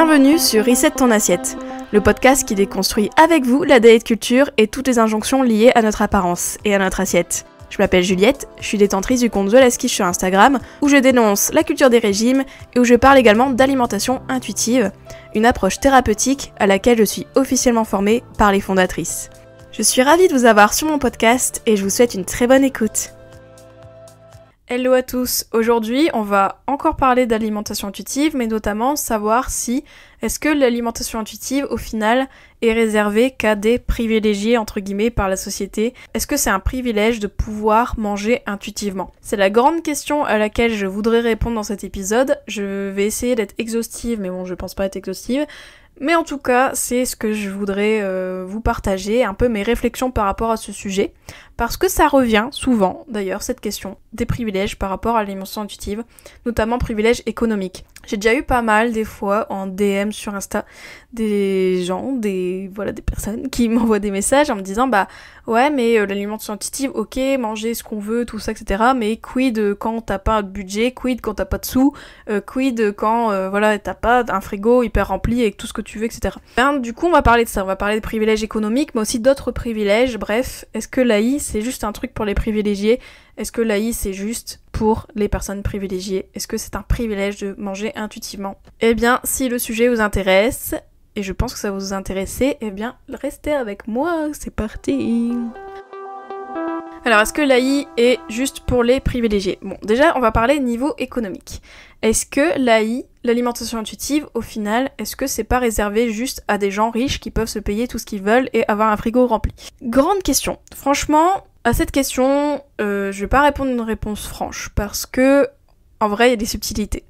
Bienvenue sur Reset ton assiette, le podcast qui déconstruit avec vous la diet culture et toutes les injonctions liées à notre apparence et à notre assiette. Je m'appelle Juliette, je suis détentrice du compte The Last Quiche sur Instagram, où je dénonce la culture des régimes et où je parle également d'alimentation intuitive, une approche thérapeutique à laquelle je suis officiellement formée par les fondatrices. Je suis ravie de vous avoir sur mon podcast et je vous souhaite une très bonne écoute. Hello à tous, aujourd'hui on va encore parler d'alimentation intuitive, mais notamment savoir si est-ce que l'alimentation intuitive au final est réservée qu'à des privilégiés entre guillemets par la société. Est-ce que c'est un privilège de pouvoir manger intuitivement? C'est la grande question à laquelle je voudrais répondre dans cet épisode. Je vais essayer d'être exhaustive, mais bon je pense pas être exhaustive. Mais en tout cas, c'est ce que je voudrais vous partager, un peu mes réflexions par rapport à ce sujet, parce que ça revient souvent, d'ailleurs, cette question des privilèges par rapport à l'alimentation intuitive, notamment privilèges économiques. J'ai déjà eu pas mal, des fois, en DM sur Insta, des gens, des personnes qui m'envoient des messages en me disant « Ouais, mais l'alimentation intuitive, ok, manger ce qu'on veut, tout ça, etc. Mais quid quand t'as pas de budget, quid quand t'as pas de sous, quid quand t'as pas un frigo hyper rempli avec tout ce que tu veux, etc. » Du coup, on va parler de ça, on va parler de privilèges économiques, mais aussi d'autres privilèges. Bref, est-ce que l'AI, c'est juste un truc pour les privilégiés? Est-ce que l'AI, c'est juste pour les personnes privilégiées? Est-ce que c'est un privilège de manger intuitivement? Eh bien, si le sujet vous intéresse, et je pense que ça va vous intéresser, eh bien, restez avec moi, c'est parti! Alors, est-ce que l'AI est juste pour les privilégiés? Bon, déjà, on va parler niveau économique. Est-ce que l'AI, l'alimentation intuitive, au final, est-ce que c'est pas réservé juste à des gens riches qui peuvent se payer tout ce qu'ils veulent et avoir un frigo rempli? Grande question. Franchement, à cette question, je vais pas répondre une réponse franche, parce que, en vrai, il y a des subtilités.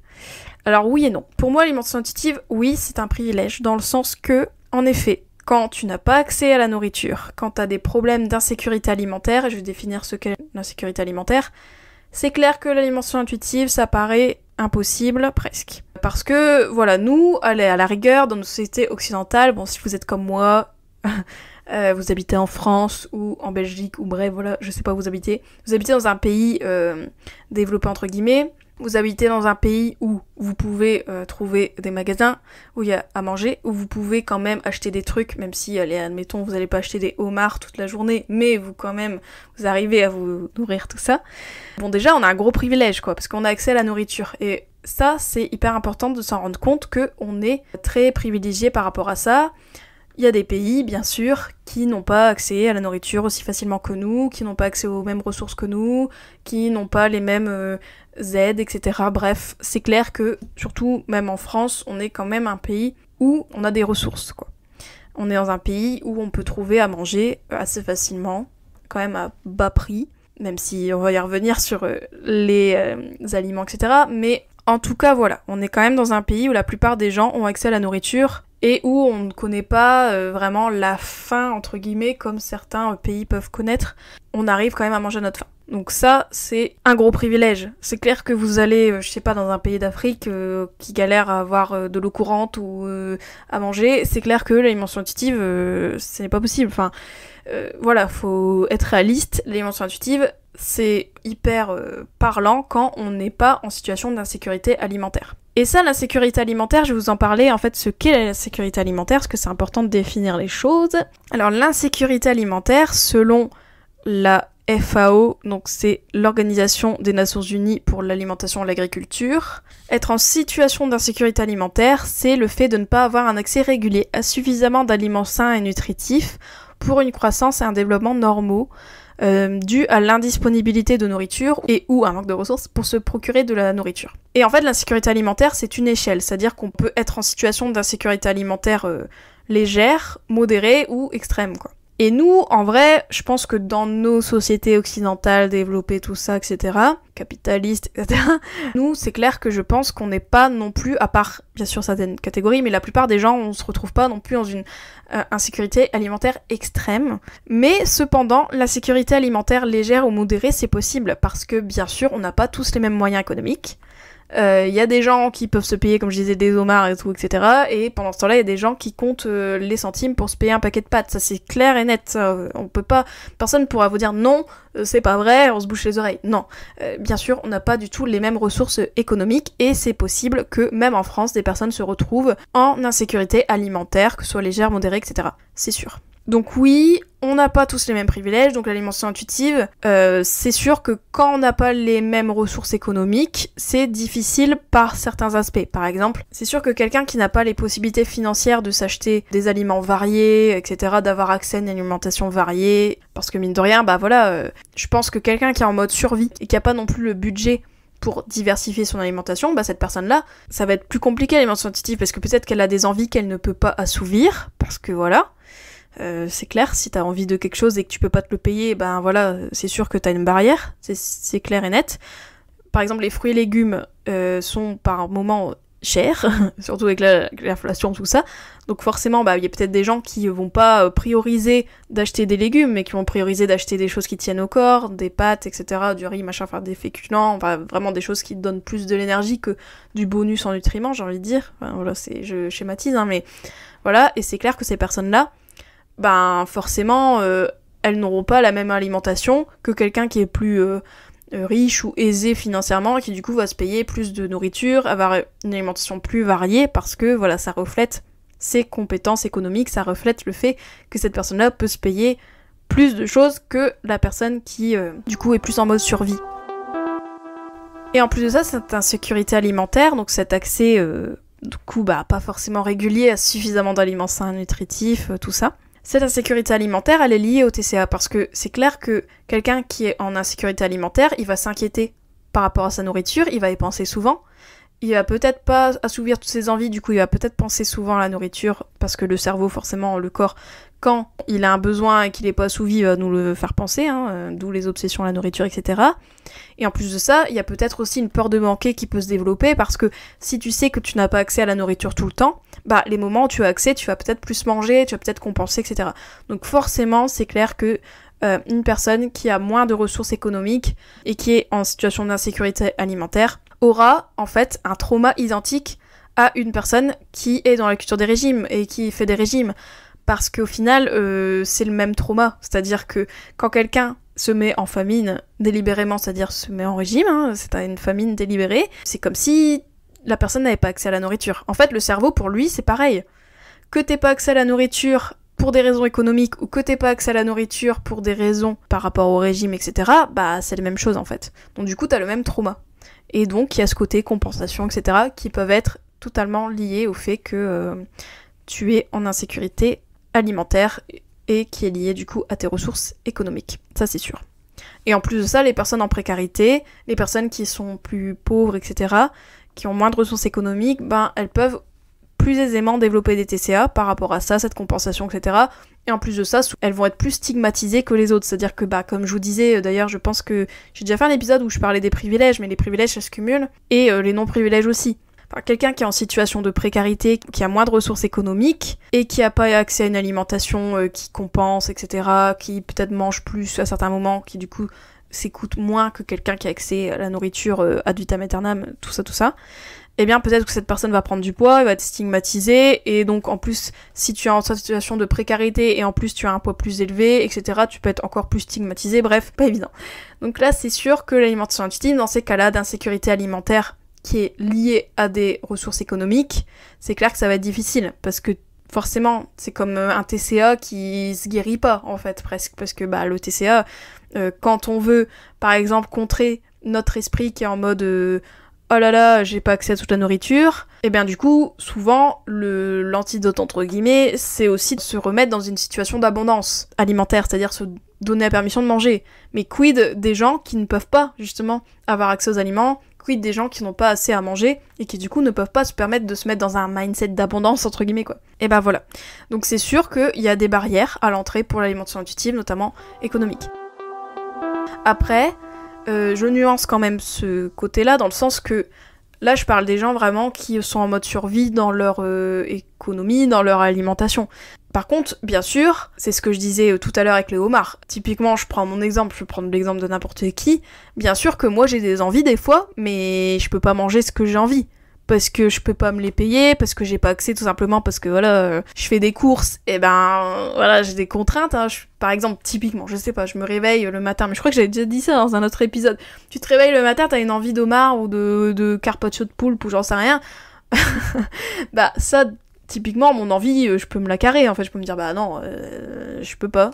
Alors oui et non. Pour moi, l'alimentation intuitive, oui, c'est un privilège, dans le sens que, en effet, quand tu n'as pas accès à la nourriture, quand tu as des problèmes d'insécurité alimentaire, et je vais définir ce qu'est l'insécurité alimentaire, c'est clair que l'alimentation intuitive, ça paraît impossible, presque. Parce que, voilà, nous, à la rigueur, dans nos sociétés occidentales, bon, si vous êtes comme moi, vous habitez en France ou en Belgique, ou bref, voilà, je sais pas où vous habitez dans un pays développé entre guillemets, vous habitez dans un pays où vous pouvez trouver des magasins où il y a à manger, où vous pouvez quand même acheter des trucs, même si, allez, admettons, vous allez pas acheter des homards toute la journée, mais vous arrivez à vous nourrir, tout ça. Bon, déjà, on a un gros privilège, quoi, parce qu'on a accès à la nourriture. Et ça, c'est hyper important de s'en rendre compte qu'on est très privilégié par rapport à ça. Il y a des pays, bien sûr, qui n'ont pas accès à la nourriture aussi facilement que nous, qui n'ont pas accès aux mêmes ressources que nous, qui n'ont pas les mêmes aides, etc. Bref, c'est clair que, surtout même en France, on est quand même un pays où on a des ressources, quoi. On est dans un pays où on peut trouver à manger assez facilement, quand même à bas prix, même si on va y revenir sur les aliments, etc. Mais en tout cas, voilà, on est quand même dans un pays où la plupart des gens ont accès à la nourriture et où on ne connaît pas vraiment la faim, entre guillemets, comme certains pays peuvent connaître. On arrive quand même à manger à notre faim. Donc ça, c'est un gros privilège. C'est clair que vous allez, je sais pas, dans un pays d'Afrique qui galère à avoir de l'eau courante ou à manger, c'est clair que l'alimentation intuitive, ce n'est pas possible. Enfin, voilà, faut être réaliste. L'alimentation intuitive, c'est hyper parlant quand on n'est pas en situation d'insécurité alimentaire. Et ça, l'insécurité alimentaire, je vais vous en parler, en fait, ce qu'est la sécurité alimentaire, parce que c'est important de définir les choses. Alors, l'insécurité alimentaire, selon la FAO, donc c'est l'Organisation des Nations Unies pour l'alimentation et l'agriculture, être en situation d'insécurité alimentaire, c'est le fait de ne pas avoir un accès régulier à suffisamment d'aliments sains et nutritifs pour une croissance et un développement normaux, dû à l'indisponibilité de nourriture et ou un manque de ressources pour se procurer de la nourriture. Et en fait, l'insécurité alimentaire, c'est une échelle, c'est-à-dire qu'on peut être en situation d'insécurité alimentaire légère, modérée ou extrême, quoi. Et nous, en vrai, je pense que dans nos sociétés occidentales développées, tout ça, etc., capitalistes, etc., nous, c'est clair que je pense qu'on n'est pas non plus, à part, bien sûr, certaines catégories, mais la plupart des gens, on se retrouve pas non plus dans une insécurité alimentaire extrême. Mais cependant, la sécurité alimentaire légère ou modérée, c'est possible, parce que, bien sûr, on n'a pas tous les mêmes moyens économiques. Il y a des gens qui peuvent se payer, comme je disais, des homards et tout, etc. Et pendant ce temps-là, il y a des gens qui comptent les centimes pour se payer un paquet de pâtes. Ça, c'est clair et net. Ça, on peut pas... Personne pourra vous dire non, c'est pas vrai, on se bouche les oreilles. Non. Bien sûr, on n'a pas du tout les mêmes ressources économiques et c'est possible que, même en France, des personnes se retrouvent en insécurité alimentaire, que ce soit légère, modérée, etc. C'est sûr. Donc oui, on n'a pas tous les mêmes privilèges, donc l'alimentation intuitive, c'est sûr que quand on n'a pas les mêmes ressources économiques, c'est difficile par certains aspects. Par exemple, c'est sûr que quelqu'un qui n'a pas les possibilités financières de s'acheter des aliments variés, etc., d'avoir accès à une alimentation variée, parce que mine de rien, je pense que quelqu'un qui est en mode survie et qui n'a pas non plus le budget pour diversifier son alimentation, cette personne-là, ça va être plus compliqué l'alimentation intuitive, parce que peut-être qu'elle a des envies qu'elle ne peut pas assouvir, parce que voilà... c'est clair, si t'as envie de quelque chose et que tu peux pas te le payer, c'est sûr que t'as une barrière, c'est clair et net. Par exemple, les fruits et légumes sont par moments chers, surtout avec l'inflation, tout ça. Donc forcément, il y a peut-être des gens qui vont pas prioriser d'acheter des légumes, mais qui vont prioriser d'acheter des choses qui tiennent au corps, des pâtes, etc., du riz, machin, des féculents, vraiment des choses qui te donnent plus de l'énergie que du bonus en nutriments, j'ai envie de dire. Je schématise, mais voilà, et c'est clair que ces personnes-là, forcément, elles n'auront pas la même alimentation que quelqu'un qui est plus riche ou aisé financièrement et qui du coup va se payer plus de nourriture, avoir une alimentation plus variée parce que ça reflète ses compétences économiques, ça reflète le fait que cette personne-là peut se payer plus de choses que la personne qui du coup est plus en mode survie. Et en plus de ça, cette insécurité alimentaire, donc cet accès du coup pas forcément régulier à suffisamment d'aliments sains, nutritifs, tout ça. Cette insécurité alimentaire, elle est liée au TCA, parce que c'est clair que quelqu'un qui est en insécurité alimentaire, il va s'inquiéter par rapport à sa nourriture, il va y penser souvent, il va peut-être pas assouvir toutes ses envies, du coup il va peut-être penser souvent à la nourriture, parce que le cerveau, forcément, le corps, quand il a un besoin et qu'il n'est pas assouvi, il va nous le faire penser, d'où les obsessions à la nourriture, etc. Et en plus de ça, il y a peut-être aussi une peur de manquer qui peut se développer, parce que si tu sais que tu n'as pas accès à la nourriture tout le temps, les moments où tu as accès, tu vas peut-être plus manger, tu vas peut-être compenser, etc. Donc forcément, c'est clair que une personne qui a moins de ressources économiques et qui est en situation d'insécurité alimentaire aura en fait un trauma identique à une personne qui est dans la culture des régimes et qui fait des régimes. Parce qu'au final, c'est le même trauma. C'est-à-dire que quand quelqu'un se met en famine délibérément, c'est-à-dire se met en régime, c'est une famine délibérée, c'est comme si la personne n'avait pas accès à la nourriture. En fait, le cerveau, pour lui, c'est pareil. Que t'aies pas accès à la nourriture pour des raisons économiques ou que t'aies pas accès à la nourriture pour des raisons par rapport au régime, etc., c'est la même chose, en fait. Donc du coup, t'as le même trauma. Et donc, il y a ce côté compensation, etc., qui peuvent être totalement liés au fait que tu es en insécurité alimentaire et qui est lié du coup à tes ressources économiques. Ça, c'est sûr. Et en plus de ça, les personnes en précarité, les personnes qui sont plus pauvres, etc., qui ont moins de ressources économiques, elles peuvent plus aisément développer des TCA par rapport à ça, cette compensation, etc. Et en plus de ça, elles vont être plus stigmatisées que les autres. C'est-à-dire que, comme je vous disais, d'ailleurs, je pense que j'ai déjà fait un épisode où je parlais des privilèges, mais les privilèges, ça se cumule, et les non-privilèges aussi. Quelqu'un qui est en situation de précarité, qui a moins de ressources économiques, et qui n'a pas accès à une alimentation qui compense, etc., qui peut-être mange plus à certains moments, qui du coup s'écoute moins que quelqu'un qui a accès à la nourriture ad vitam aeternam, tout ça, eh bien peut-être que cette personne va prendre du poids, elle va être stigmatisée, et donc en plus, si tu es en situation de précarité, et en plus tu as un poids plus élevé, etc., tu peux être encore plus stigmatisé, bref, pas évident. Donc là, c'est sûr que l'alimentation intuitive, dans ces cas-là d'insécurité alimentaire, qui est liée à des ressources économiques, c'est clair que ça va être difficile, parce que forcément, c'est comme un TCA qui se guérit pas, en fait, presque, parce que le TCA, quand on veut, par exemple, contrer notre esprit qui est en mode oh là là, j'ai pas accès à toute la nourriture, et bien du coup, souvent, l'antidote, entre guillemets, c'est aussi de se remettre dans une situation d'abondance alimentaire, c'est-à-dire se donner la permission de manger. Mais quid des gens qui ne peuvent pas, justement, avoir accès aux aliments, quid des gens qui n'ont pas assez à manger et qui du coup ne peuvent pas se permettre de se mettre dans un mindset d'abondance entre guillemets quoi. Et voilà. Donc c'est sûr qu'il y a des barrières à l'entrée pour l'alimentation intuitive, notamment économique. Après, je nuance quand même ce côté-là dans le sens que là je parle des gens vraiment qui sont en mode survie dans leur économie, dans leur alimentation. Par contre, bien sûr, c'est ce que je disais tout à l'heure avec les homards. Typiquement, je prends mon exemple, je vais prendre l'exemple de n'importe qui. Bien sûr que moi j'ai des envies des fois, mais je peux pas manger ce que j'ai envie. Parce que je peux pas me les payer, parce que j'ai pas accès tout simplement, parce que voilà, je fais des courses, et ben voilà, j'ai des contraintes, hein. Par exemple, typiquement, je sais pas, je me réveille le matin, mais je crois que j'avais déjà dit ça dans un autre épisode. Tu te réveilles le matin, t'as une envie d'homard ou de carpaccio de poulpe ou j'en sais rien. Bah ça, typiquement, mon envie, je peux me la carrer, en fait, je peux me dire, bah non, je peux pas.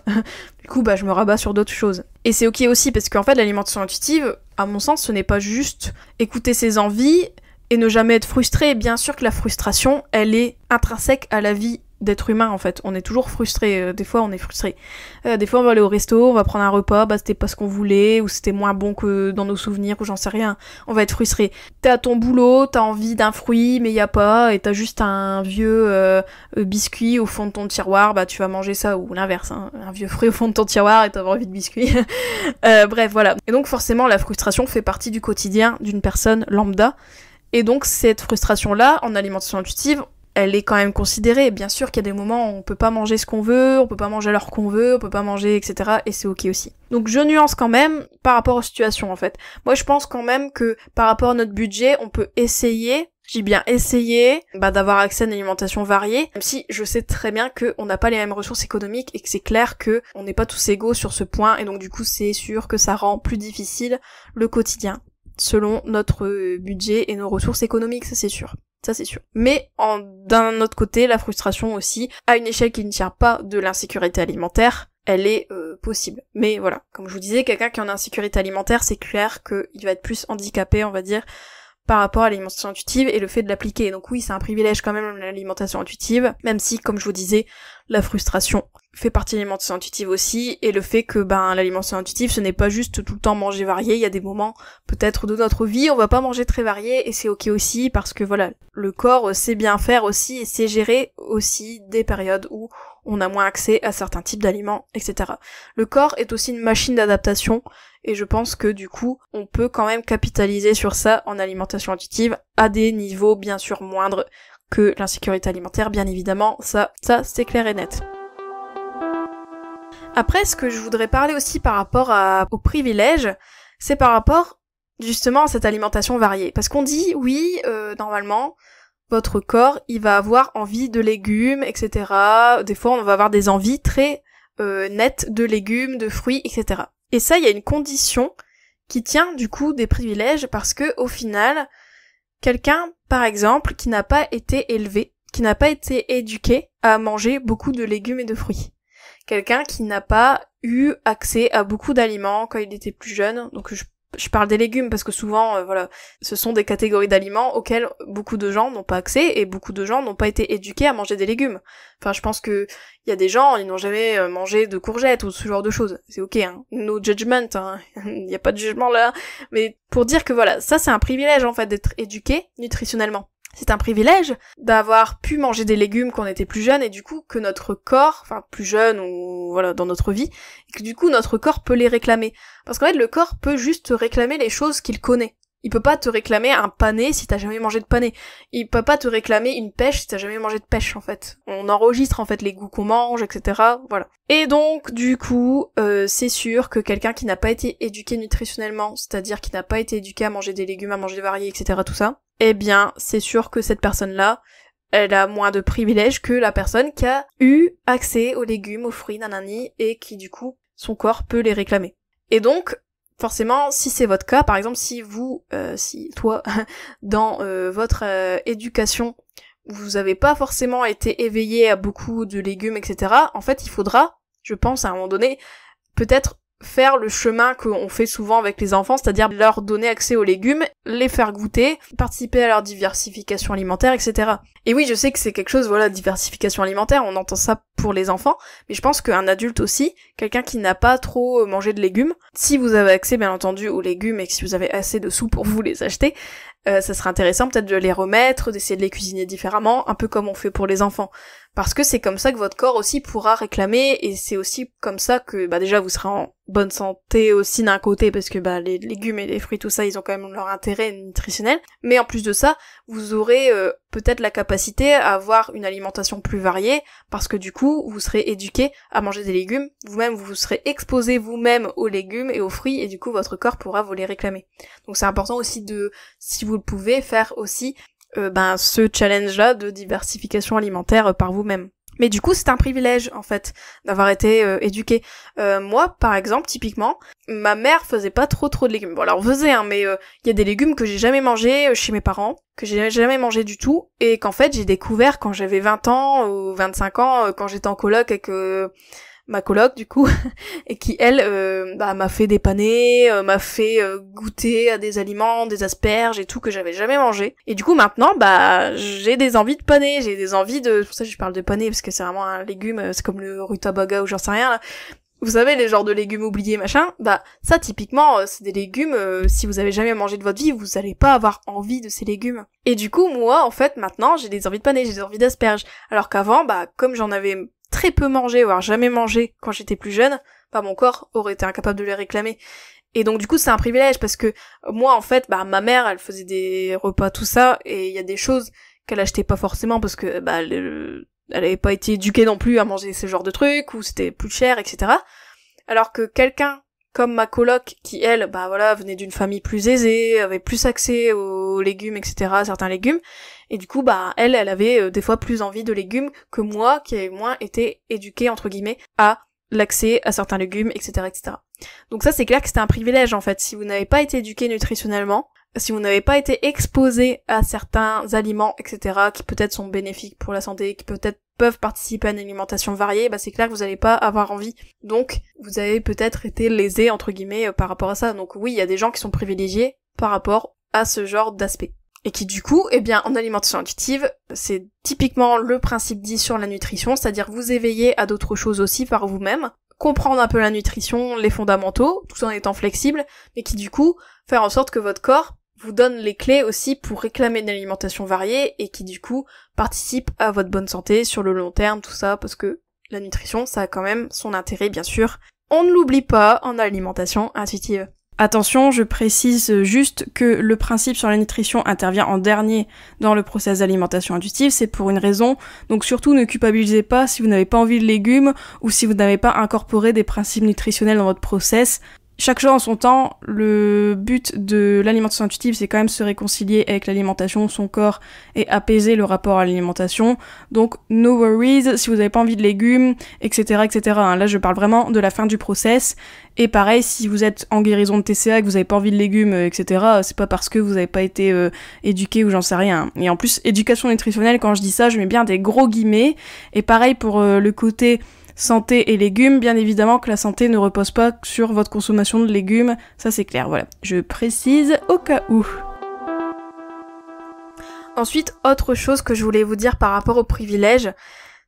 Du coup, bah je me rabats sur d'autres choses. Et c'est ok aussi, parce qu'en fait, l'alimentation intuitive, à mon sens, ce n'est pas juste écouter ses envies, et ne jamais être frustré. Bien sûr que la frustration, elle est intrinsèque à la vie d'être humain, en fait. On est toujours frustré. Des fois, on est frustré. Des fois, on va aller au resto, on va prendre un repas, bah c'était pas ce qu'on voulait, ou c'était moins bon que dans nos souvenirs, ou j'en sais rien. On va être frustré. T'es à ton boulot, t'as envie d'un fruit, mais y a pas, et t'as juste un vieux biscuit au fond de ton tiroir, bah tu vas manger ça, ou l'inverse, hein, un vieux fruit au fond de ton tiroir, et t'as envie de biscuit. Bref, voilà. Et donc, forcément, la frustration fait partie du quotidien d'une personne lambda. Et donc cette frustration-là, en alimentation intuitive, elle est quand même considérée. Bien sûr qu'il y a des moments où on peut pas manger ce qu'on veut, on peut pas manger à l'heure qu'on veut, on peut pas manger, etc. Et c'est ok aussi. Donc je nuance quand même par rapport aux situations en fait. Moi je pense quand même que par rapport à notre budget, on peut essayer, je dis bien essayer, d'avoir accès à une alimentation variée, même si je sais très bien qu'on n'a pas les mêmes ressources économiques et que c'est clair que on n'est pas tous égaux sur ce point, et donc du coup c'est sûr que ça rend plus difficile le quotidien selon notre budget et nos ressources économiques, ça c'est sûr. Ça c'est sûr. Mais d'un autre côté, la frustration aussi, à une échelle qui ne tient pas de l'insécurité alimentaire, elle est possible. Mais voilà, comme je vous disais, quelqu'un qui est en insécurité alimentaire, c'est clair qu'il va être plus handicapé, on va dire, par rapport à l'alimentation intuitive et le fait de l'appliquer. Donc oui, c'est un privilège quand même l'alimentation intuitive, même si, comme je vous disais, la frustration fait partie de l'alimentation intuitive aussi, et le fait que l'alimentation intuitive, ce n'est pas juste tout le temps manger varié, il y a des moments peut-être de notre vie, on va pas manger très varié, et c'est ok aussi, parce que voilà, le corps sait bien faire aussi, et sait gérer aussi des périodes où on a moins accès à certains types d'aliments, etc. Le corps est aussi une machine d'adaptation, et je pense que du coup, on peut quand même capitaliser sur ça en alimentation intuitive, à des niveaux bien sûr moindres que l'insécurité alimentaire, bien évidemment, ça c'est clair et net. Après, ce que je voudrais parler aussi par rapport aux privilèges, c'est par rapport justement à cette alimentation variée. Parce qu'on dit, oui, normalement, votre corps, il va avoir envie de légumes, etc. Des fois, on va avoir des envies très nettes de légumes, de fruits, etc. Et ça, il y a une condition qui tient du coup des privilèges, parce que au final, quelqu'un, par exemple, qui n'a pas été élevé, qui n'a pas été éduqué à manger beaucoup de légumes et de fruits. Quelqu'un qui n'a pas eu accès à beaucoup d'aliments quand il était plus jeune, donc je parle des légumes parce que souvent, voilà, ce sont des catégories d'aliments auxquelles beaucoup de gens n'ont pas accès, et beaucoup de gens n'ont pas été éduqués à manger des légumes. Enfin, je pense que il y a des gens, ils n'ont jamais mangé de courgettes ou ce genre de choses. C'est ok, hein. No judgment, hein. Il n'y a pas de jugement là. Mais pour dire que voilà, ça c'est un privilège en fait d'être éduqué nutritionnellement. C'est un privilège d'avoir pu manger des légumes quand on était plus jeune, et du coup que notre corps, enfin plus jeune ou voilà dans notre vie, et que du coup notre corps peut les réclamer. Parce qu'en fait le corps peut juste te réclamer les choses qu'il connaît. Il peut pas te réclamer un pané si t'as jamais mangé de pané. Il peut pas te réclamer une pêche si t'as jamais mangé de pêche en fait. On enregistre en fait les goûts qu'on mange, etc. Voilà. Et donc du coup, c'est sûr que quelqu'un qui n'a pas été éduqué nutritionnellement, c'est-à-dire qui n'a pas été éduqué à manger des légumes, à manger des variés, etc. tout ça, eh bien c'est sûr que cette personne-là, elle a moins de privilèges que la personne qui a eu accès aux légumes, aux fruits, nanani, et qui du coup, son corps peut les réclamer. Et donc, forcément, si c'est votre cas, par exemple, si vous, toi, dans votre éducation, vous avez pas forcément été éveillé à beaucoup de légumes, etc., en fait, il faudra, je pense, à un moment donné, peut-être faire le chemin qu'on fait souvent avec les enfants, c'est-à-dire leur donner accès aux légumes, les faire goûter, participer à leur diversification alimentaire, etc. Et oui, je sais que c'est quelque chose, voilà, diversification alimentaire, on entend ça pour les enfants, mais je pense qu'un adulte aussi, quelqu'un qui n'a pas trop mangé de légumes, si vous avez accès bien entendu aux légumes et que si vous avez assez de sous pour vous les acheter, ça serait intéressant peut-être de les remettre, d'essayer de les cuisiner différemment, un peu comme on fait pour les enfants. Parce que c'est comme ça que votre corps aussi pourra réclamer, et c'est aussi comme ça que déjà vous serez en bonne santé aussi d'un côté, parce que les légumes et les fruits, tout ça, ils ont quand même leur intérêt nutritionnel, mais en plus de ça, vous aurez peut-être la capacité à avoir une alimentation plus variée, parce que du coup, vous serez éduqué à manger des légumes, vous-même vous serez exposé vous-même aux légumes et aux fruits, et du coup votre corps pourra vous les réclamer. Donc c'est important aussi de, si vous le pouvez, faire aussi ce challenge-là de diversification alimentaire par vous-même. Mais du coup, c'est un privilège, en fait, d'avoir été éduquée. Moi, par exemple, typiquement, ma mère faisait pas trop de légumes. Bon, alors, on faisait, mais il y a des légumes que j'ai jamais mangés chez mes parents, que j'ai jamais mangé du tout, et qu'en fait, j'ai découvert quand j'avais 20 ans ou 25 ans, quand j'étais en coloc avec ma coloc, du coup, et qui, elle, m'a fait dépanner, m'a fait goûter à des aliments, des asperges et tout que j'avais jamais mangé. Et du coup, maintenant, j'ai des envies de paner, j'ai des envies de... C'est pour ça que je parle de paner, parce que c'est vraiment un légume, c'est comme le rutabaga ou j'en sais rien, là. Vous savez, les genres de légumes oubliés, machin, ça, typiquement, c'est des légumes, si vous avez jamais mangé de votre vie, vous allez pas avoir envie de ces légumes. Et du coup, moi, en fait, maintenant, j'ai des envies de paner, j'ai des envies d'asperges. Alors qu'avant, comme j'en avais très peu mangé, voire jamais mangé quand j'étais plus jeune, mon corps aurait été incapable de les réclamer. Et donc du coup c'est un privilège parce que moi en fait, ma mère elle faisait des repas tout ça, et il y a des choses qu'elle achetait pas forcément parce que elle avait pas été éduquée non plus à manger ce genre de trucs, ou c'était plus cher, etc. Alors que quelqu'un comme ma coloc qui elle, venait d'une famille plus aisée, avait plus accès aux légumes, etc., certains légumes, et du coup, elle avait des fois plus envie de légumes que moi, qui ai moins été éduquée, entre guillemets, à l'accès à certains légumes, etc., etc. Donc ça, c'est clair que c'était un privilège, en fait. Si vous n'avez pas été éduqué nutritionnellement, si vous n'avez pas été exposé à certains aliments, etc., qui peut-être sont bénéfiques pour la santé, qui peut-être peuvent participer à une alimentation variée, c'est clair que vous n'allez pas avoir envie. Donc, vous avez peut-être été lésé, entre guillemets, par rapport à ça. Donc oui, il y a des gens qui sont privilégiés par rapport à ce genre d'aspect. Et qui du coup, en alimentation intuitive, c'est typiquement le principe dit sur la nutrition, c'est-à-dire vous éveiller à d'autres choses aussi par vous-même, comprendre un peu la nutrition, les fondamentaux, tout en étant flexible, mais qui du coup, faire en sorte que votre corps vous donne les clés aussi pour réclamer une alimentation variée, et qui du coup, participe à votre bonne santé sur le long terme, tout ça, parce que la nutrition, ça a quand même son intérêt, bien sûr. On ne l'oublie pas en alimentation intuitive. Attention, je précise juste que le principe sur la nutrition intervient en dernier dans le process d'alimentation intuitive, c'est pour une raison, donc surtout ne culpabilisez pas si vous n'avez pas envie de légumes ou si vous n'avez pas incorporé des principes nutritionnels dans votre process. Chaque chose en son temps, le but de l'alimentation intuitive, c'est quand même se réconcilier avec l'alimentation, son corps, et apaiser le rapport à l'alimentation. Donc, no worries, si vous n'avez pas envie de légumes, etc., etc. Là, je parle vraiment de la fin du process. Et pareil, si vous êtes en guérison de TCA, que vous n'avez pas envie de légumes, etc., c'est pas parce que vous n'avez pas été éduqué ou j'en sais rien. Et en plus, éducation nutritionnelle, quand je dis ça, je mets bien des gros guillemets. Et pareil pour le côté santé et légumes, bien évidemment que la santé ne repose pas sur votre consommation de légumes, ça c'est clair, voilà. Je précise au cas où. Ensuite, autre chose que je voulais vous dire par rapport aux privilèges,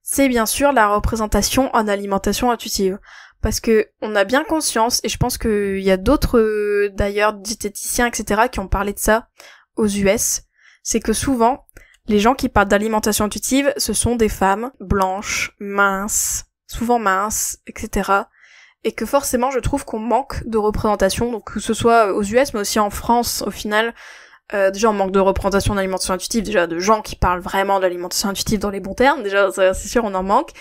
c'est bien sûr la représentation en alimentation intuitive. Parce que on a bien conscience, et je pense qu'il y a d'autres, d'ailleurs, diététiciens, etc., qui ont parlé de ça aux US, c'est que souvent, les gens qui parlent d'alimentation intuitive, ce sont des femmes blanches, minces, souvent minces, etc. Et que forcément, je trouve qu'on manque de représentation, donc que ce soit aux US, mais aussi en France, au final, déjà on manque de représentation d'alimentation intuitive, déjà de gens qui parlent vraiment d'alimentation intuitive dans les bons termes, déjà c'est sûr on en manque.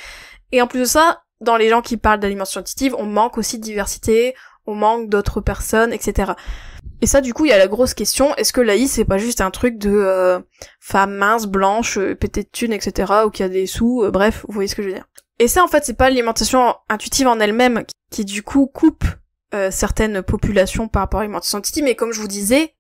Et en plus de ça, dans les gens qui parlent d'alimentation intuitive, on manque aussi de diversité, on manque d'autres personnes, etc. Et ça, du coup, il y a la grosse question, est-ce que l'AI, c'est pas juste un truc de femmes minces, blanches, pétées de thunes, etc., ou qui a des sous, bref, vous voyez ce que je veux dire. Et ça, en fait, c'est pas l'alimentation intuitive en elle-même qui du coup, coupe certaines populations par rapport à l'alimentation intuitive, mais comme je vous disais,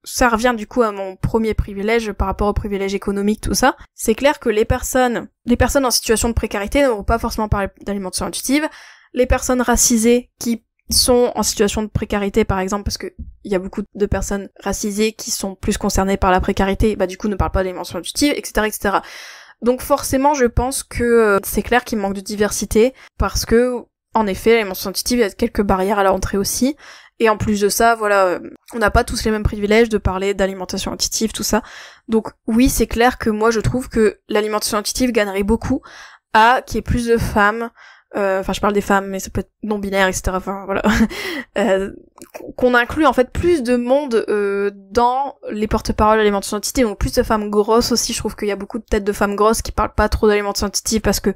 ça revient du coup à mon premier privilège par rapport au privilège économique, tout ça. C'est clair que les personnes en situation de précarité ne vont pas forcément parler d'alimentation intuitive. Les personnes racisées qui sont en situation de précarité, par exemple, parce que il y a beaucoup de personnes racisées qui sont plus concernées par la précarité, du coup ne parlent pas d'alimentation intuitive, etc., etc. Donc forcément, je pense que c'est clair qu'il manque de diversité, parce que, en effet, l'alimentation intuitive, il y a quelques barrières à l'entrée aussi, et en plus de ça, voilà, on n'a pas tous les mêmes privilèges de parler d'alimentation intuitive, tout ça. Donc oui, c'est clair que moi, je trouve que l'alimentation intuitive gagnerait beaucoup à qu'il y ait plus de femmes enfin je parle des femmes, mais ça peut être non-binaire, etc. Enfin voilà, qu'on inclut en fait plus de monde dans les porte-paroles d'alimentation intuitive, donc plus de femmes grosses aussi. Je trouve qu'il y a beaucoup de têtes de femmes grosses qui parlent pas trop d'alimentation intuitive parce que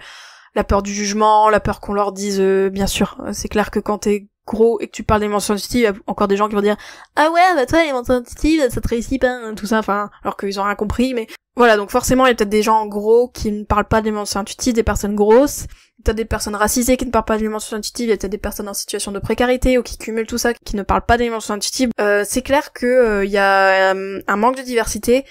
la peur du jugement, la peur qu'on leur dise, bien sûr, c'est clair que quand t'es gros et que tu parles d'alimentation intuitive, il y a encore des gens qui vont dire ah ouais bah toi l'alimentation intuitive ça te réussit pas, tout ça, enfin alors qu'ils ont rien compris, mais voilà, donc forcément il y a peut-être des gens gros qui ne parlent pas d'alimentation intuitive, des personnes grosses, peut-être des personnes racisées qui ne parlent pas d'alimentation intuitive, il y a peut-être des personnes en situation de précarité ou qui cumulent tout ça, qui ne parlent pas d'alimentation intuitive. C'est clair que il y a un manque de diversité,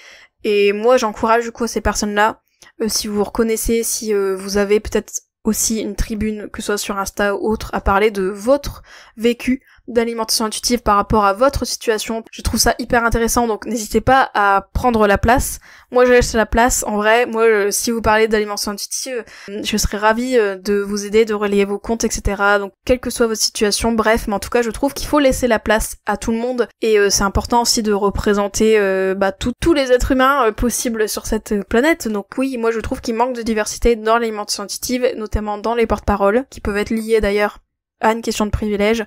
et moi j'encourage du coup ces personnes-là, si vous vous reconnaissez, si vous avez peut-être aussi une tribune, que ce soit sur Insta ou autre, à parler de votre vécu d'alimentation intuitive par rapport à votre situation. Je trouve ça hyper intéressant, donc n'hésitez pas à prendre la place. Moi je laisse la place, en vrai, moi si vous parlez d'alimentation intuitive, je serais ravie de vous aider, de relayer vos comptes, etc. Donc quelle que soit votre situation, bref, mais en tout cas je trouve qu'il faut laisser la place à tout le monde, et c'est important aussi de représenter tous les êtres humains possibles sur cette planète. Donc oui, moi je trouve qu'il manque de diversité dans l'alimentation intuitive, notamment dans les porte-paroles, qui peuvent être liées d'ailleurs à une question de privilège.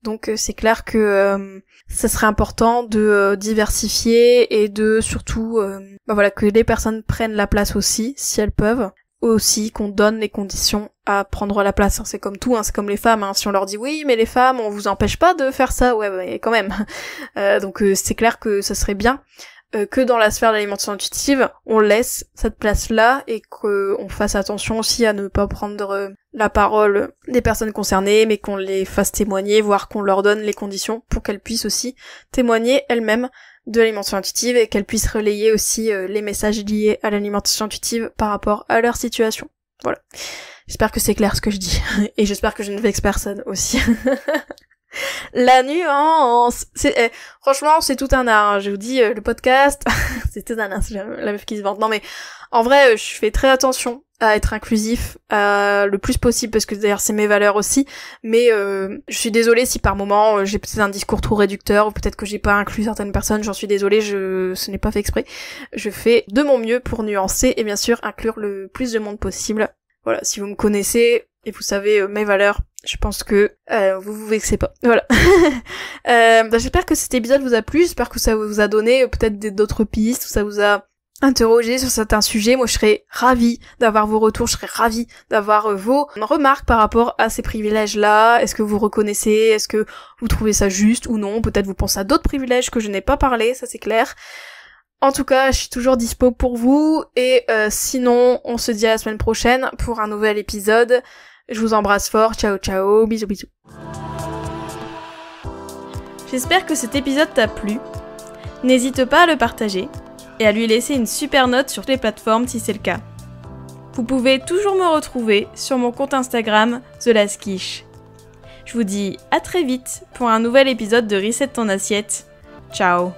Donc c'est clair que ça serait important de diversifier et de surtout que les personnes prennent la place aussi, si elles peuvent. Aussi qu'on donne les conditions à prendre la place. C'est comme tout, c'est comme les femmes. Si on leur dit oui mais les femmes on vous empêche pas de faire ça, ouais mais quand même. Donc c'est clair que ça serait bien que dans la sphère de l'alimentation intuitive, on laisse cette place-là et qu'on fasse attention aussi à ne pas prendre la parole des personnes concernées, mais qu'on les fasse témoigner, voire qu'on leur donne les conditions pour qu'elles puissent aussi témoigner elles-mêmes de l'alimentation intuitive et qu'elles puissent relayer aussi les messages liés à l'alimentation intuitive par rapport à leur situation. Voilà. J'espère que c'est clair ce que je dis. Et j'espère que je ne vexe personne aussi. La nuance, franchement c'est tout un art, je vous dis, le podcast c'est tout un art, c'est la meuf qui se vante. Non mais en vrai je fais très attention à être inclusif le plus possible, parce que d'ailleurs c'est mes valeurs aussi, mais je suis désolée si par moment j'ai peut-être un discours trop réducteur, ou peut-être que j'ai pas inclus certaines personnes, j'en suis désolée, ce n'est pas fait exprès. Je fais de mon mieux pour nuancer et bien sûr inclure le plus de monde possible. Voilà, si vous me connaissez et vous savez mes valeurs, je pense que vous vexez pas. Voilà. J'espère que cet épisode vous a plu, j'espère que ça vous a donné peut-être d'autres pistes, ou ça vous a interrogé sur certains sujets. Moi je serais ravie d'avoir vos retours, je serais ravie d'avoir vos remarques par rapport à ces privilèges-là. Est-ce que vous reconnaissez, est-ce que vous trouvez ça juste ou non, peut-être vous pensez à d'autres privilèges que je n'ai pas parlé, ça c'est clair. En tout cas, je suis toujours dispo pour vous, et sinon, on se dit à la semaine prochaine pour un nouvel épisode. Je vous embrasse fort, ciao ciao, bisous bisous. J'espère que cet épisode t'a plu. N'hésite pas à le partager et à lui laisser une super note sur les plateformes si c'est le cas. Vous pouvez toujours me retrouver sur mon compte Instagram, TheLastKiche. Je vous dis à très vite pour un nouvel épisode de Reset ton assiette. Ciao.